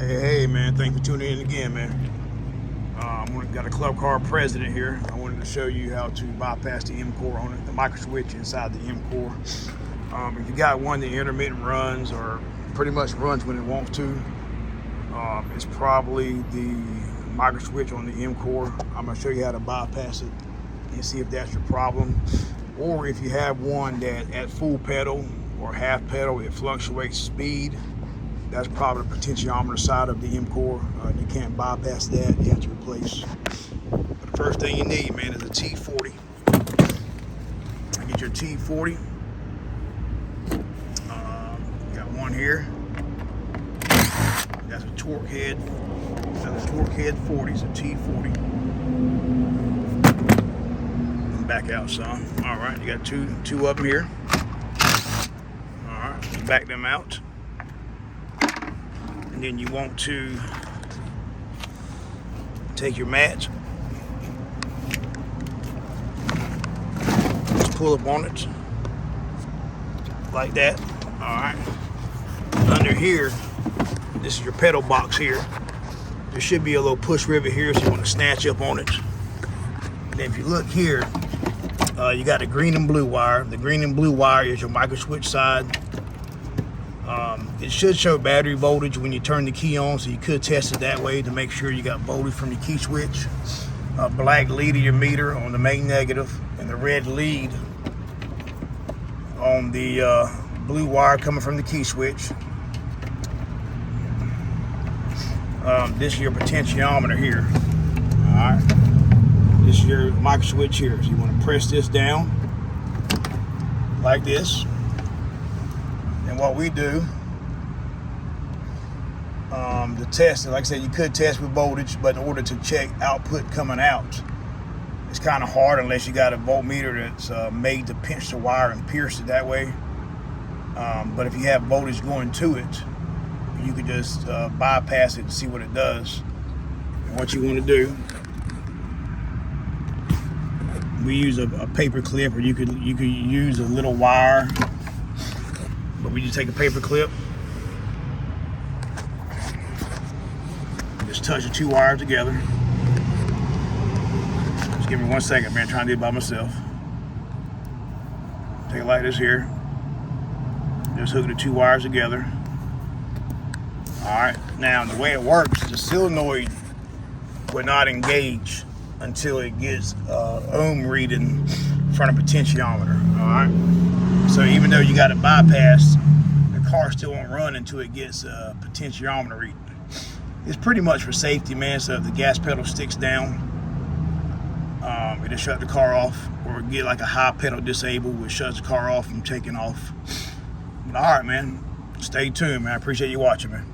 Hey, man, thanks for tuning in again, man. Got a club car president here. I wanted to show you how to bypass the Mcor on it, the micro switch inside the Mcor. If you got one that intermittent runs or pretty much runs when it wants to, it's probably the micro switch on the Mcor. I'm going to show you how to bypass it and see if that's your problem. Or if you have one that at full pedal or half pedal, it fluctuates speed, that's probably the potentiometer side of the Mcor. You can't bypass that. You have to replace. But the first thing you need, man, is a T40. Get your T40. Got one here. That's a torque head. That's a torque head 40. It's a T40. Back out some. All right, you got two of them here. All right, let's back them out. And then you want to take your match, just pull up on it like that. All right, under here, this is your pedal box here. There should be a little push rivet here, so you want to snatch up on it. And then if you look here, you got the green and blue wire. The green and blue wire is your micro switch side. It should show battery voltage when you turn the key on, so you could test it that way to make sure you got voltage from your key switch. Black lead of your meter on the main negative, and the red lead on the blue wire coming from the key switch. This is your potentiometer here. All right. This is your micro switch here. So you want to press this down like this. And what we do, to test it, like I said, you could test with voltage, but in order to check output coming out, it's kind of hard unless you got a voltmeter that's made to pinch the wire and pierce it that way. But if you have voltage going to it, you could just bypass it and see what it does. And what you want to do, we use a paper clip, or you could use a little wire, but we just take a paper clip, just touch the two wires together. Just give me 1 second, man, trying to do it by myself. Take it like this here, just hook the two wires together. All right, now the way it works, the solenoid will not engage until it gets ohm reading from a potentiometer. All right, so even though you got it bypassed, the car still won't run until it gets a potentiometer reading. It's pretty much for safety, man. So if the gas pedal sticks down, it'll shut the car off, or get like a high pedal disabled, which shuts the car off from taking off. But all right, man, stay tuned, man. I appreciate you watching, man.